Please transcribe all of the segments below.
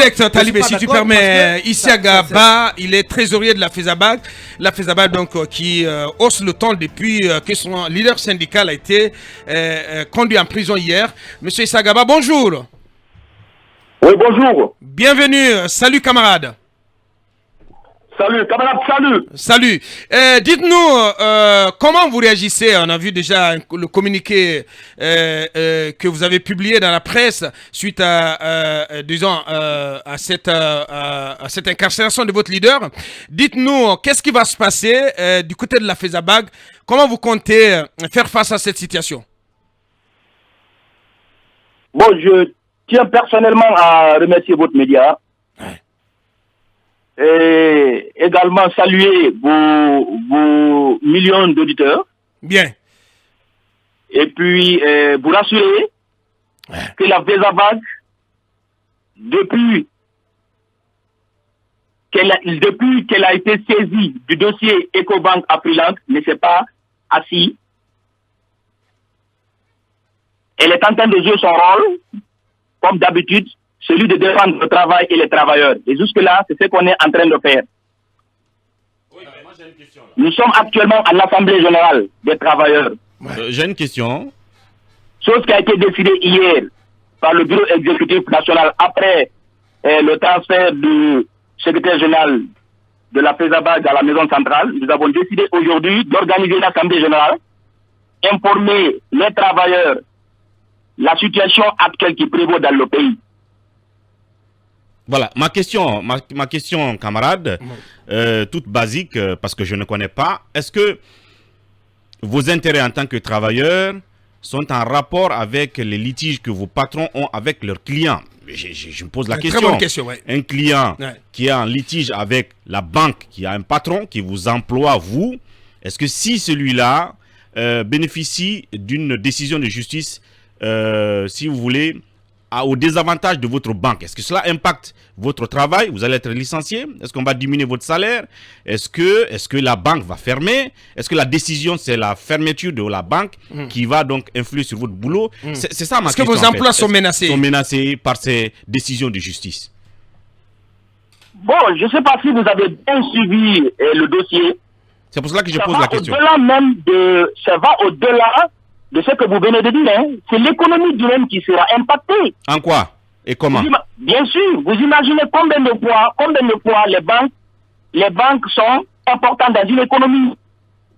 Talibé, si tu permets, Isiagaba, il est trésorier de la FESABAG. La FESABAG, donc, qui hausse le temps depuis que son leader syndical a été conduit en prison hier. Monsieur Isiagaba, bonjour. Oui, bonjour. Bienvenue. Salut, camarade. Salut, camarade, salut. Salut. Dites-nous comment vous réagissez. On a vu déjà le communiqué que vous avez publié dans la presse suite à, disons, à cette incarcération de votre leader. Dites-nous, qu'est-ce qui va se passer du côté de la FESABAG? Comment vous comptez faire face à cette situation? Bon, je tiens personnellement à remercier votre média. Ouais. Et également saluer vos millions d'auditeurs. Bien. Et puis vous rassurer que la FESABAG, depuis qu'elle a été saisie du dossier Ecobank Afriland, ne s'est pas assise. Elle est en train de jouer son rôle, comme d'habitude, celui de défendre le travail et les travailleurs. Et jusque-là, c'est ce qu'on est en train de faire. Oui, moi j'ai une question, là. Nous sommes actuellement à l'Assemblée générale des travailleurs. J'ai une question. Chose qui a été décidée hier par le bureau exécutif national après le transfert du secrétaire général de la FESABAG à la maison centrale. Nous avons décidé aujourd'hui d'organiser l'Assemblée générale, informer les travailleurs la situation actuelle qui prévaut dans le pays. Voilà, ma question, camarade, toute basique, parce que je ne connais pas. Est-ce que vos intérêts en tant que travailleurs sont en rapport avec les litiges que vos patrons ont avec leurs clients? Je me pose la question. Très bonne question, ouais. Un client qui est en litige avec la banque, qui a un patron qui vous emploie, vous, est-ce que si celui-là bénéficie d'une décision de justice, si vous voulez, au désavantage de votre banque, est-ce que cela impacte votre travail? Vous allez être licencié? Est-ce qu'on va diminuer votre salaire? Est-ce que la banque va fermer? Est-ce que la décision, c'est la fermeture de la banque qui va donc influer sur votre boulot? C'est ça ma question. Est-ce que vos emplois sont menacés? Sont menacés par ces décisions de justice? Bon, je ne sais pas si vous avez bien suivi le dossier. C'est pour cela que je pose la question. Ça va au-delà de ce que vous venez de dire. Hein. C'est l'économie du même qui sera impactée. En quoi et comment? Bien sûr, vous imaginez combien de fois les banques sont importantes dans une économie.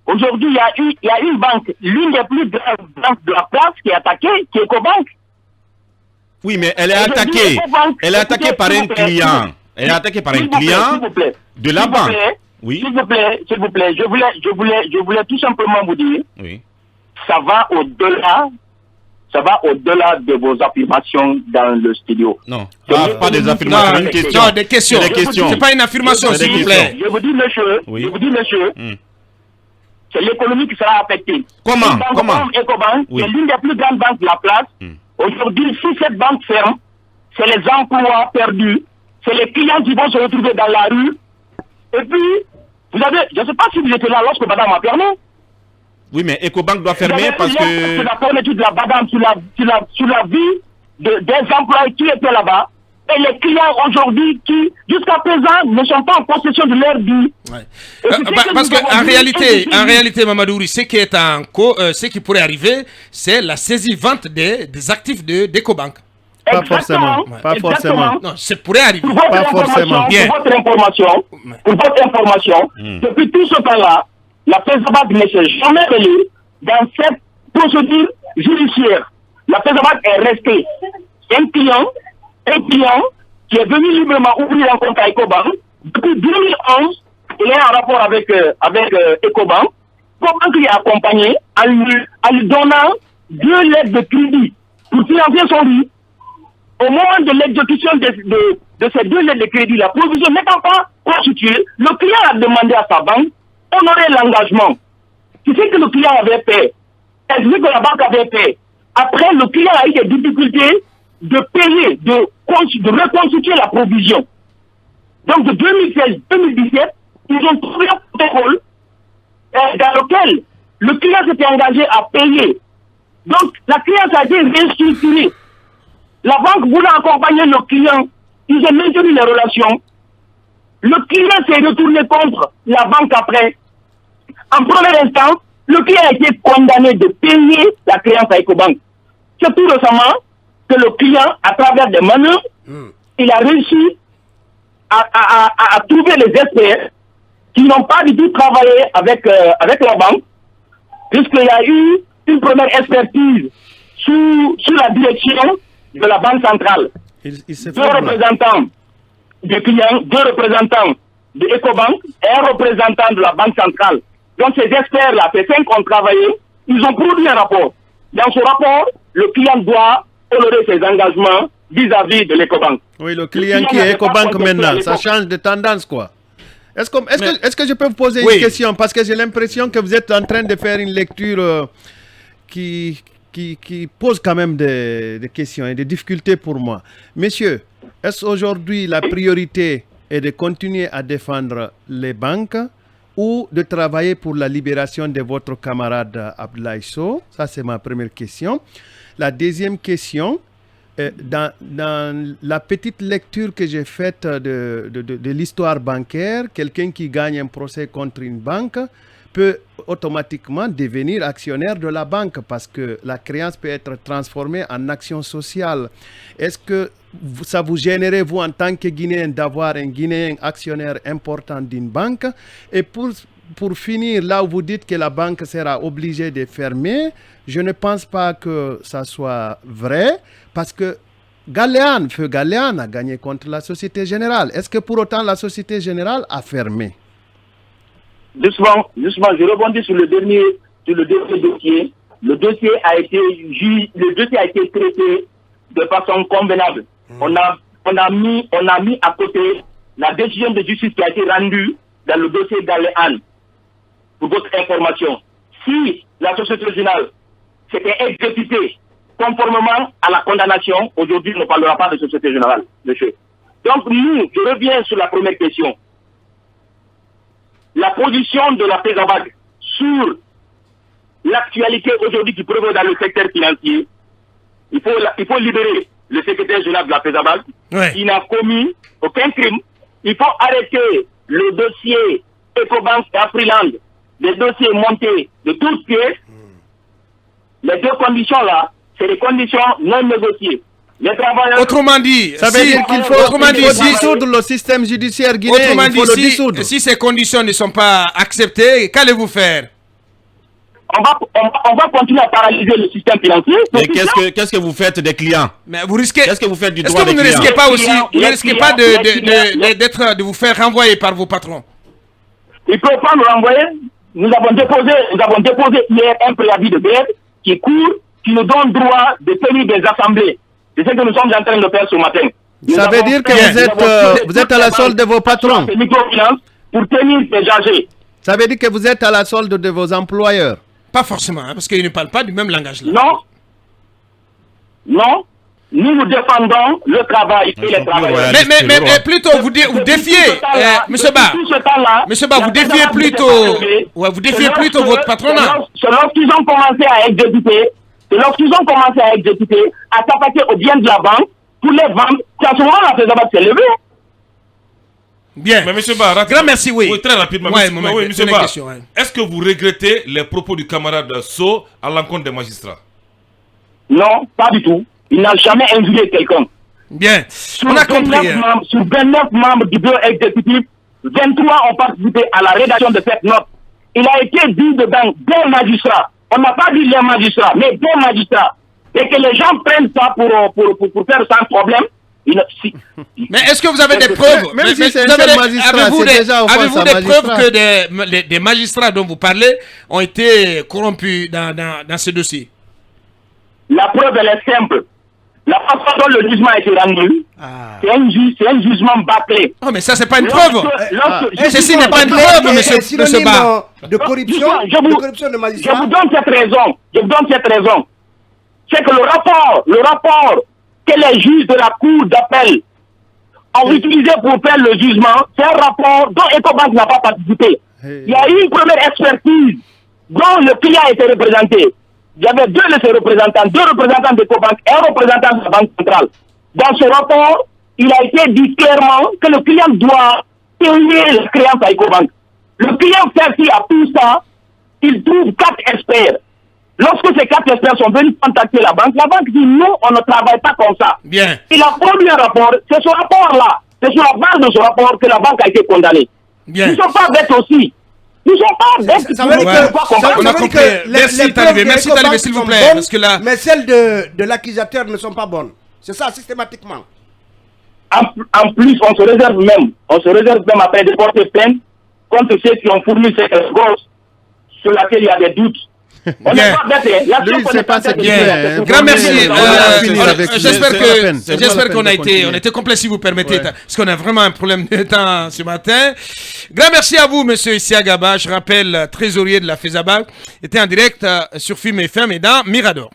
Aujourd'hui, il y a une banque, l'une des plus grandes banques de la place qui est attaquée, qui est Ecobank. Oui, mais elle est attaquée. Elle est attaquée par un client. Elle est attaquée par un client de la banque. Oui. S'il vous plaît, je voulais tout simplement vous dire. Oui. Ça va au-delà de vos affirmations dans le studio. Non, pas des affirmations, une question. Non, des questions. C'est pas une affirmation, s'il vous plaît. Je vous dis, monsieur, c'est l'économie qui sera affectée. Comment Ecobank, c'est l'une des plus grandes banques de la place. Aujourd'hui, si cette banque ferme, c'est les emplois perdus, c'est les clients qui vont se retrouver dans la rue. Et puis, je ne sais pas si vous étiez là lorsque madame a fermé. Oui, mais Ecobank doit fermer parce que... C'est la fermeture de la badame sur la vie des employés qui étaient là-bas. Et les clients aujourd'hui qui, jusqu'à présent, ne sont pas en possession de leur vie. Ouais. Parce qu'en réalité, Mamadouri, ce qui pourrait arriver, c'est la saisie-vente des actifs d'Ecobank. Pas forcément. Pas forcément. Non, ça pourrait arriver. Pas forcément. Pour votre information, depuis tout ce temps-là, la FESABAG ne s'est jamais mêlée dans cette procédure judiciaire. La FESABAG est restée un client qui est venu librement ouvrir un compte à Ecobank. Depuis 2011, il est en rapport avec Ecobank. Ecobank lui a accompagné en lui donnant 2 lettres de crédit pour financer son lit. Au moment de l'exécution de ces 2 lettres de crédit, la provision n'étant pas constituée, le client a demandé à sa banque honorer l'engagement. Tu sais que le client avait fait, est-ce que la banque avait fait. Après, le client a eu des difficultés de payer, de reconstituer la provision. Donc de 2016-2017, ils ont trouvé un protocole dans lequel le client s'était engagé à payer. Donc la cliente a été restructurée. La banque voulait accompagner le client. ils ont maintenu les relations. Le client s'est retourné contre la banque après. En premier instant, le client a été condamné de payer la créance à Ecobank. C'est tout récemment que le client, à travers des manœuvres, il a réussi à trouver les experts qui n'ont pas du tout travaillé avec la banque, puisqu'il y a eu une première expertise sous la direction de la Banque centrale. Deux représentants du client, deux représentants de Ecobank et un représentant de la Banque centrale. Donc ces experts-là, ces 5 ont travaillé, ils ont produit un rapport. Dans ce rapport, le client doit honorer ses engagements vis-à-vis de l'Ecobank. Oui, le client qui est Ecobank maintenant, ça change de tendance, quoi. Est-ce que je peux vous poser une question? Parce que j'ai l'impression que vous êtes en train de faire une lecture qui pose quand même des questions et des difficultés pour moi. Messieurs, est-ce aujourd'hui la priorité est de continuer à défendre les banques ou de travailler pour la libération de votre camarade Abdoulaye Sow? Ça, c'est ma première question. La deuxième question, dans la petite lecture que j'ai faite de l'histoire bancaire, quelqu'un qui gagne un procès contre une banque peut automatiquement devenir actionnaire de la banque parce que la créance peut être transformée en action sociale. Est-ce que ça vous gênerait, vous, en tant que Guinéen, d'avoir un Guinéen actionnaire important d'une banque? Et pour finir, là où vous dites que la banque sera obligée de fermer, je ne pense pas que ça soit vrai parce que Feu Galéan a gagné contre la Société Générale. Est-ce que pour autant la Société Générale a fermé? Doucement, je rebondis sur le dernier dossier. Le dossier a été traité de façon convenable. On a mis à côté la décision de justice qui a été rendue dans le dossier Galéan. Pour votre information, si la Société Générale s'était exécutée conformément à la condamnation, aujourd'hui on ne parlera pas de Société Générale, monsieur. Donc je reviens sur la première question. La position de la FESABAG sur l'actualité aujourd'hui qui prévaut dans le secteur financier, il faut libérer le secrétaire général de la FESABAG, qui n'a commis aucun crime. Il faut arrêter le dossier Ecobank et Afriland, les dossiers montés de toutes pièces. Les deux conditions-là, c'est des conditions non négociées. Les travailleurs... Autrement dit, ça veut dire qu'il faut dissoudre le système judiciaire guinéen. Autrement dit, si ces conditions ne sont pas acceptées, qu'allez-vous faire? On va continuer à paralyser le système financier. Mais qu'est-ce que vous faites des clients? Mais vous risquez... Qu'est-ce que vous faites du droit des clients? Est-ce que vous ne risquez pas aussi... Vous ne risquez pas de vous faire renvoyer par vos patrons? Ils ne peuvent pas nous renvoyer. Nous avons déposé hier un préavis de grève qui court, qui nous donne droit de tenir des assemblées. C'est ce que nous sommes en train de faire ce matin. Ça veut dire que vous êtes à la solde de vos patrons. Pour tenir des AG. Ça veut dire que vous êtes à la solde de vos employeurs. Pas forcément, parce qu'ils ne parlent pas du même langage là. Non. Nous défendons le travail et les travailleurs. Mais plutôt, vous défiez, monsieur Ba, vous défiez plutôt votre patronat. C'est lorsqu'ils ont commencé à exécuter, à s'attaquer aux biens de la banque pour les vendre, c'est à ce moment la FESABAG s'est levée. Bien. Mais monsieur Ba, grand merci, oui. Très rapidement. Monsieur Ba, est-ce que vous regrettez les propos du camarade Sow à l'encontre des magistrats? Non, pas du tout. Il n'a jamais injurié quelqu'un. Bien. On a compris. Sur 29 membres du bureau exécutif, 23 ont participé à la rédaction de cette note. Il a été dit dedans des magistrats. On n'a pas dit les magistrats, mais des magistrats. Et que les gens prennent ça pour faire sans problème. Mais est-ce que vous avez des preuves? Même si c'est un magistrat, c'est déjà avez-vous des preuves que des magistrats dont vous parlez ont été corrompus dans ce dossier? La preuve, elle est simple. La façon dont le jugement a été rendu, c'est un jugement bâclé. Oh, mais ça, c'est pas une preuve. Ceci n'est pas une preuve, monsieur Ba. De corruption, de magistrat. Je vous donne cette raison. C'est que le rapport que les juges de la cour d'appel ont utilisé pour faire le jugement, c'est un rapport dont Ecobank n'a pas participé. Il y a eu une première expertise dont le client a été représenté. Il y avait deux de ses représentants, deux représentants d'Ecobank et un représentant de la Banque centrale. Dans ce rapport, il a été dit clairement que le client doit payer la créance à Ecobank. Le client fait ci à tout ça, il trouve 4 experts. Lorsque ces 4 experts sont venus contacter la banque dit non, on ne travaille pas comme ça. Bien. Il a produit un rapport, c'est ce rapport-là, c'est sur la base de ce rapport que la banque a été condamnée. Bien. Ils ne sont pas bêtes aussi. Ils ne sont pas bêtes. Ça veut dire on a compris. Merci Talibé, s'il vous plaît. Parce que là... Mais celles de l'accusateur ne sont pas bonnes. C'est ça, systématiquement. En plus, on se réserve même après de porter plainte contre ceux qui ont fourni ces gosses sur laquelle il y a des doutes. On n'est pas bête. Lui, c'est pas ce qu'il fait. Grand merci. J'espère qu'on a été complet, si vous permettez, parce qu'on a vraiment un problème de temps ce matin. Grand merci à vous, monsieur Issa Gaba. Je rappelle, trésorier de la FESABAC, était en direct sur Film FM et dans Mirador.